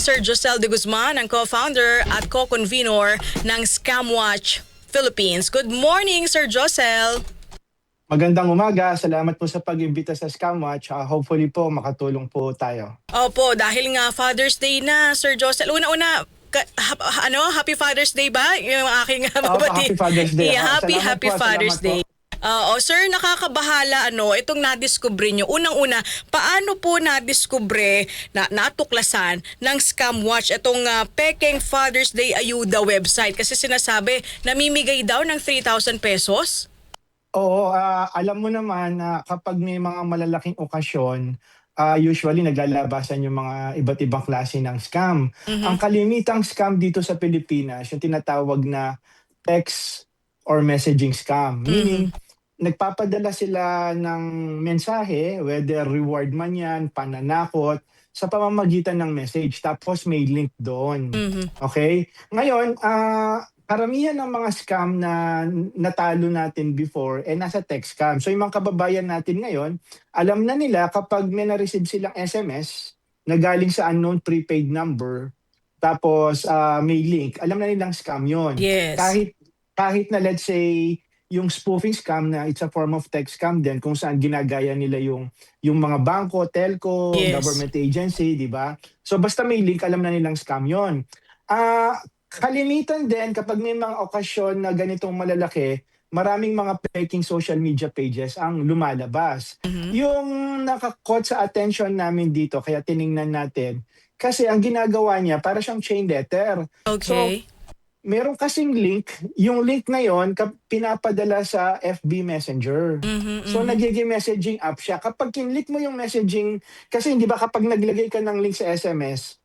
Sir Josel De Guzman, ang co-founder at co-convenor ng Scamwatch Philippines. Good morning, Sir Josel. Magandang umaga. Salamat po sa pag-imbita sa Scamwatch. Hopefully po makatulong po tayo. Opo, dahil nga Father's Day na, Sir Josel. Una-una, Happy Father's Day ba? Yung aking babati. Happy Father's Day. Yeah, Salamat happy po, Father's salamat Day. Sir, nakakabahala itong nadiskubre nyo. Unang-una, paano po nadiskubre, natuklasan ng Scamwatch itong Peking Father's Day Ayuda website? Kasi sinasabi, namimigay daw ng 3,000 pesos? Oo, alam mo naman na kapag may mga malalaking okasyon, usually naglalabasan yung mga iba't ibang klase ng scam. Ang kalimitang scam dito sa Pilipinas, yung tinatawag na text or messaging scam. Meaning, nagpapadala sila ng mensahe, whether reward man yan, pananakot, sa pamamagitan ng message. Tapos may link doon. Okay? Ngayon, karamihan ng mga scam na natalo natin before, nasa text scam. So yung mga kababayan natin ngayon, alam na nila kapag may na-receive silang SMS na galing sa unknown prepaid number, tapos may link, alam na nilang scam yon. Yes. Kahit na let's say, yung spoofing scam na it's a form of text scam din kung saan ginagaya nila yung mga bangko, telco, Yes. government agency, di ba? So basta may link, alam na nilang scam yon. Kalimitan din kapag may mga okasyon na ganitong malalaki, maraming mga peking social media pages ang lumalabas. Yung nakakot sa attention namin dito, kaya tiningnan natin, kasi ang ginagawa niya para siyang chain letter. Okay. So, meron kasing link, yung link na yon pinapadala sa FB Messenger. So nagiging messaging app siya. Kapag kinlik mo yung messaging, kasi hindi ba kapag naglagay ka ng link sa SMS,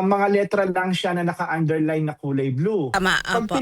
mga letra lang siya na naka-underline na kulay blue. Tama, apo.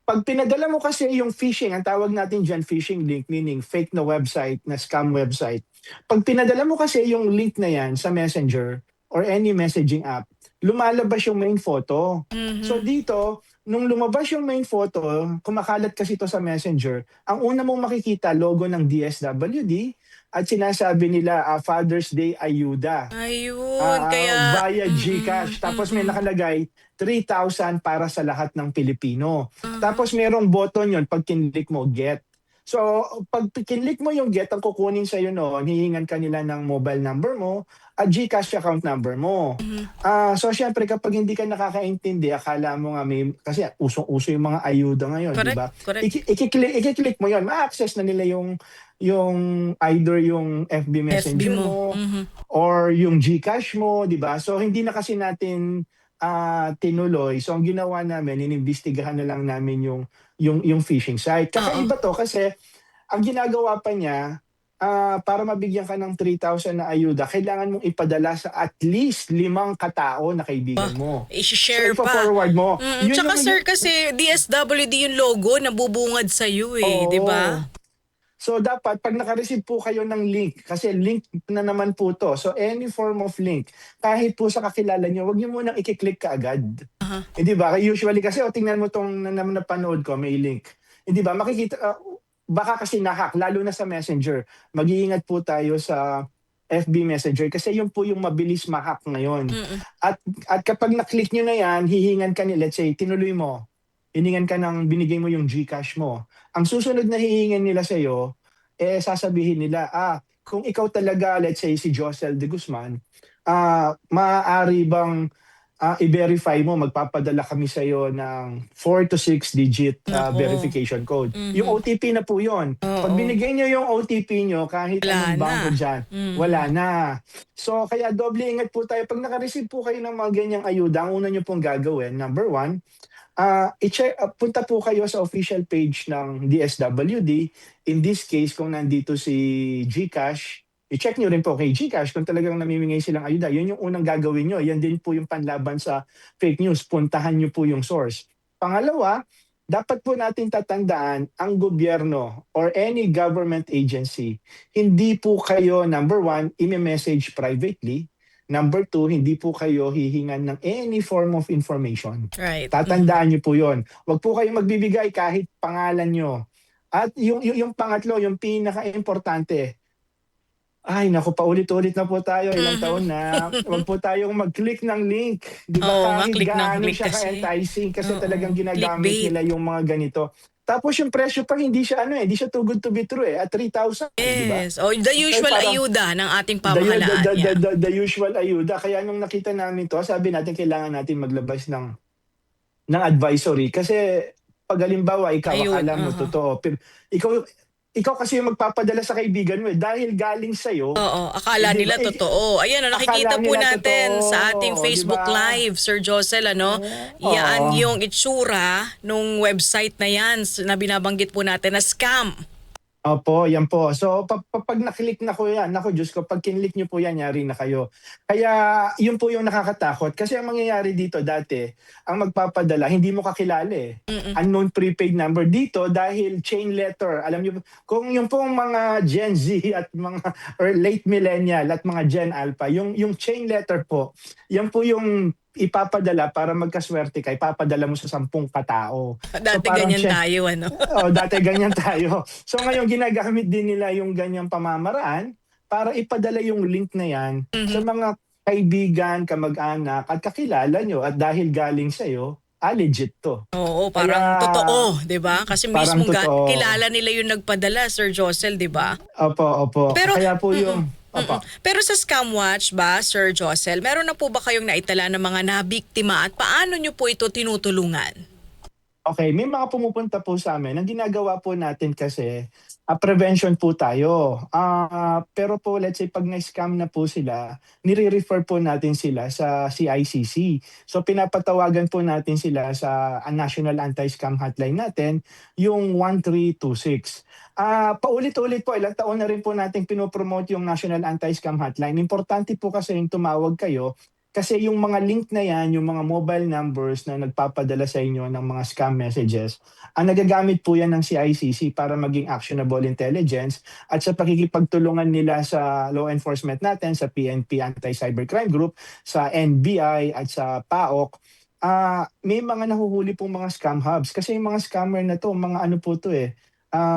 Pag pinadala mo kasi yung phishing, ang tawag natin dyan phishing link, meaning fake na website, na scam website. Pag pinadala mo kasi yung link na yan sa Messenger or any messaging app, lumalabas yung main photo. So dito, nung lumabas yung main photo, kumakalat kasi ito sa Messenger, ang una mong makikita, logo ng DSWD, at sinasabi nila Father's Day Ayuda. Ayun, kaya... Via GCash. Tapos may nakalagay 3,000 para sa lahat ng Pilipino. Tapos merong button yon pag kinlik mo, get. So, pag kinlik mo yung get, ang kukunin sa'yo noon, hihingan ka nila ng mobile number mo at GCash account number mo. So, syempre, kapag hindi ka nakakaintindi, akala mo nga may, kasi usong-uso yung mga ayuda ngayon, di ba? Correct. I-click mo yun, ma-access na nila yung either yung FB Messenger mo or yung GCash mo, di ba? So, hindi na kasi natin tinuloy. So, ang ginawa namin, inimbestigahan na lang namin yung phishing site. Kakaiba to kasi ang ginagawa pa niya, para mabigyan ka ng 3,000 na ayuda, kailangan mong ipadala sa at least 5 katao na kaibigan mo. I-share so, pa. forward mo. Tsaka sir, kasi DSWD yung logo na bubungad sa'yo di ba? So dapat pag naka-receive po kayo ng link, kasi link na naman po to. So any form of link, kahit po sa kakilala nyo, wag nyo munang i-click ka agad. Hindi ba? Usually kasi, tingnan mo tong napanood ko, may link. Hindi ba? Makikita, baka kasi nahack, lalo na sa Messenger. Mag-iingat po tayo sa FB Messenger kasi yun po yung mabilis mahack ngayon. At kapag na-click nyo na yan, hihingan ka let's say, tinuloy mo, hiningan ka ng binigay mo yung GCash mo. Ang susunod na hihingan nila sa'yo, sasabihin nila, kung ikaw talaga, let's say si Josel De Guzman, maaari bang i-verify mo, magpapadala kami sa'yo ng 4 to 6 digit verification code. Yung OTP na po yun. Pag binigay nyo yung OTP nyo, kahit anong bangko dyan, wala na. So, kaya doble ingat po tayo. Pag naka-receive po kayo ng mga ganyang ayuda, ang una nyo pong gagawin, number 1, punta po kayo sa official page ng DSWD. In this case, kung nandito si GCash, i-check nyo rin po kay GCash kung talagang namimigay silang ayuda. Yun yung unang gagawin nyo. Yan din po yung panlaban sa fake news. Puntahan nyo po yung source. Pangalawa, dapat po natin tatandaan ang gobyerno or any government agency, hindi po kayo, number 1, i-message privately. Number 2, hindi po kayo hihingan ng any form of information. Right. Tatandaan niyo po yon. Huwag po kayo magbibigay kahit pangalan nyo. At yung pangatlo, yung pinaka-importante, Ay naku, paulit-ulit na po tayo, ilang taon Mhm. na. Wag po tayong mag-click ng link, 'di ba, Oo nga, kahit click ng gaano click siya kasi. ka-enticing kasi talagang Oo, ginagamit clickbait. nila yung mga ganito. Tapos yung presyo pa hindi siya ano, hindi siya too good to be true, at 3,000, 'di ba? Yes, oh, the Ay usual parang ayuda ng ating the u pamahalaan, yeah. the usual ayuda. Kaya nung nakita namin 'to, sabi natin kailangan natin maglabas ng advisory kasi 'pag halimbawa ikaw Ayun, akala mo totoo, ikaw ikaw kasi yung magpapadala sa kaibigan mo, dahil galing sa'yo, oo, akala di ba, nila totoo. Ayan, oh, nakikita akala po nila natin sa ating totoo, 'di Facebook ba? Live, Sir Josel, ano, Oo. yan yung itsura nung website na yan na binabanggit po natin na scam. Opo, yan po. So, 'pag na-click na ko yan, naku Diyos ko, 'pag kinlik niyo po yan, yari na kayo. Kaya yun po yung nakakatakot kasi ang mangyayari dito dati, ang magpapadala hindi mo kakilala, Mm. unknown prepaid number. Dito dahil chain letter, alam niyo kung yung pong mga Gen Z at mga or late millennial at mga Gen Alpha, yung chain letter po, yan po yung ipapadala para magkaswerte ka, ipapadala mo sa 10 katao. So, Dati parang ganyan tayo, ano. dati ganyan tayo. So ngayon ginagamit din nila yung ganyang pamamaraan para ipadala yung link na yan sa Mhm. mga kaibigan, kamag-anak at kakilala nyo, at dahil galing sa'yo, legit 'to. Oo, Kaya parang totoo, 'di ba? Kasi parang mismong totoo. kilala nila yung nagpadala, Sir Josel, 'di ba? Opo, opo. Pero Kaya po mm, yung opo. mm. Pero sa Scamwatch ba, Sir Josel, meron na po ba kayong naitala ng mga nabiktima at paano niyo po ito tinutulungan? Okay, may mga pumupunta po sa'min. Ang ginagawa po natin kasi, prevention po tayo. Pero po let's say 'pag na-scam na po sila, nire-refer po natin sila sa CICC. So pinapatawagan po natin sila sa National Anti-Scam Hotline natin, yung 1326. Paulit-ulit po, ilang taon na rin po nating pino-promote yung National Anti-Scam Hotline. Importante po kasi yung tumawag kayo kasi yung mga link na yan, yung mga mobile numbers na nagpapadala sa inyo ng mga scam messages, ang nagagamit po yan ng CICC para maging actionable intelligence at sa pakikipagtulungan nila sa law enforcement natin, sa PNP Anti-Cybercrime Group, sa NBI at sa PAOK. May mga nahuhuli pong mga scam hubs kasi yung mga scammer na to, mga ano po to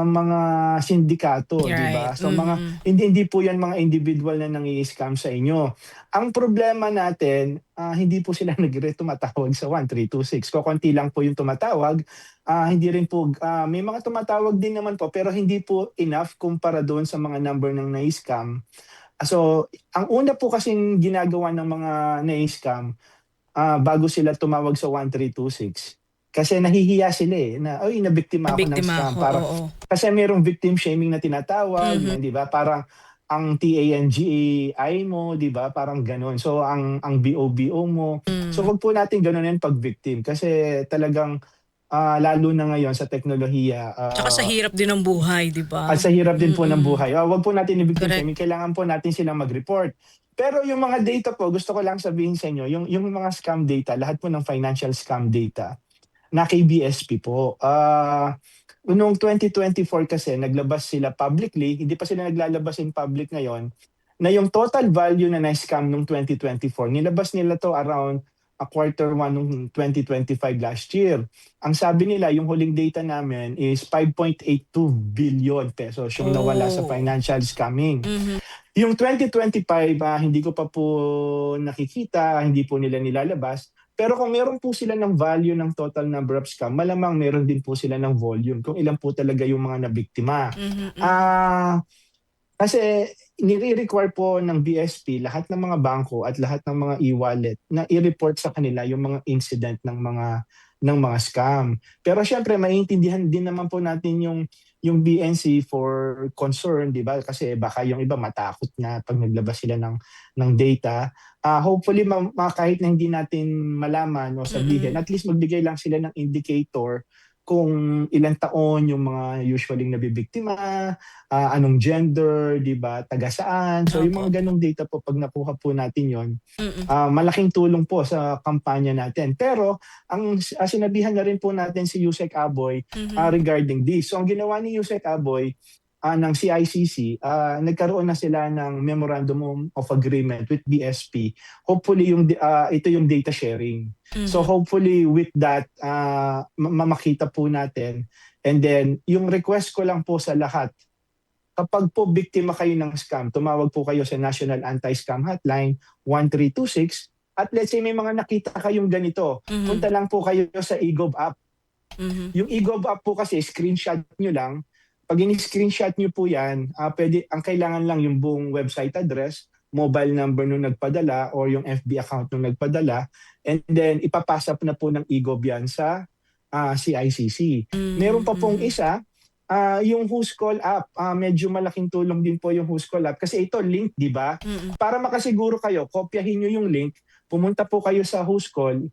mga sindikato, You're 'di right. ba? So mga Mhm. hindi po yan mga individual na nangi-scam sa inyo. Ang problema natin, hindi po sila tumatawag sa 1326, kokonti lang po yung tumatawag. Hindi rin po, may mga tumatawag din naman po pero hindi po enough kumpara doon sa mga number ng nai-scam. So, ang una po kasing ginagawa ng mga nai-scam, bago sila tumawag sa 1326, kasi nahihiya sila, na, "Uy, nabiktima ako ng Nabiktima scam." ako, Parang oo. kasi merong victim shaming na tinatawag Mhm. na 'di ba, parang ang TANGI mo 'di ba, parang gano'n. So ang BOBO mo. So Hmm. 'wag po natin ganonin 'pag victim kasi talagang, lalo na ngayon sa teknolohiya, Tsaka sa hirap din ng buhay, 'di at ba? sa hirap din po ng Mm. buhay, 'wag po natin i-victim Correct. shaming, kailangan po natin silang mag-report. Pero yung mga data po, gusto ko lang sabihin sa inyo, yung mga scam data, lahat po ng financial scam data, naka-BSP po. Noong 2024 kasi naglabas sila publicly, hindi pa sila naglalabas in public ngayon, na yung total value na na-scam nung 2024, nilabas nila 'to around Q1 nung 2025 last year. Ang sabi nila yung huling data namin is 5.82 billion pesos yung nawala sa Oh. financial scamming. Mhm. Yung 2025, hindi ko pa po nakikita, hindi po nila nilalabas. Pero kung meron po sila ng value ng total number of scam, malamang meron din po sila ng volume kung ilan po talaga yung mga nabiktima. Mhm, mhm. Ah, Kasi nire-require po ng BSP lahat ng mga bangko at lahat ng mga e-wallet na i-report sa kanila yung mga incident ng mga scam. Pero siyempre maiintindihan din naman po natin yung BNC for concern, 'di ba? Kasi baka yung iba matakot na 'pag naglabas sila ng data. Hopefully kahit na hindi natin malaman o sabihin, Mm. at least magbigay lang sila ng indicator kung ilang taon yung mga usually nabibiktima, anong gender, 'di ba, taga saan. So yung Opo. mga gano'ng data po 'pag nakuha po natin 'yon, Mm. malaking tulong po sa kampanya natin. Pero sinabihan na rin po natin si Yusek Aboy, Mhm. regarding this. So ang ginawa ni Yusek Aboy, ng CICC, nagkaroon na sila ng Memorandum of Agreement with BSP. Hopefully ito yung data sharing. So Mhm. hopefully with that, makita po natin, and then yung request ko lang po sa lahat, kapag po biktima kayo ng scam, tumawag po kayo sa National Anti-Scam Hotline 1326 at let's say may mga nakita kayong ganito, punta lang po kayo sa eGov app. Yung eGov app po kasi screenshot nyo lang. Pag in-screenshot nyo po yan, ang kailangan lang yung buong website address, mobile number nung nagpadala or yung FB account nung nagpadala, and then ipapasa na po ng eGov yan sa CICC. Meron pa pong isa, yung Who's Call app. Medyo malaking tulong din po yung Who's Call app kasi ito link, di ba? Para makasiguro kayo, kopyahin nyo yung link, pumunta po kayo sa Who's Call,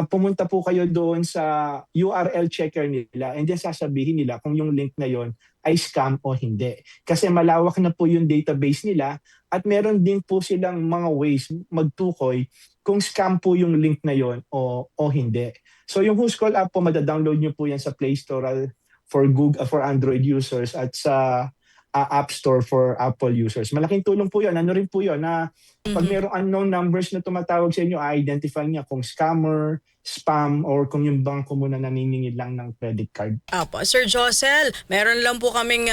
pumunta po kayo doon sa URL checker nila and then sasabihin nila kung yung link na yon ay scam o hindi. Kasi malawak na po yung database nila at meron din po silang mga ways magtukoy kung scam po yung link na yon o hindi. So yung Who's Call app po, madadownload nyo po yan sa Play Store for Google, for Android users at sa App Store for Apple users. Malaking tulong po yun. Ano rin po yun na pag mayroong unknown numbers na tumatawag sa inyo, i-identify niya kung scammer, spam, or kung yung bangko mo na naniningil lang ng credit card. Apo, Sir Josel, meron lang po kaming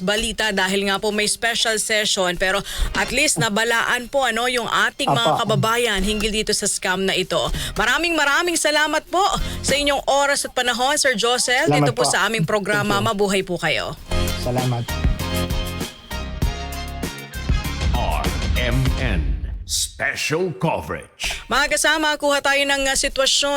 balita dahil nga po may special session pero at least nabalaan po yung ating mga Apa. kababayan hinggil dito sa scam na ito. Maraming salamat po sa inyong oras at panahon, Sir Josel, Salamat dito po po. sa aming programa. Thank you. Mabuhay po kayo. Salamat. RMN Special Coverage. Mga kasama, kuha tayo ng sitwasyon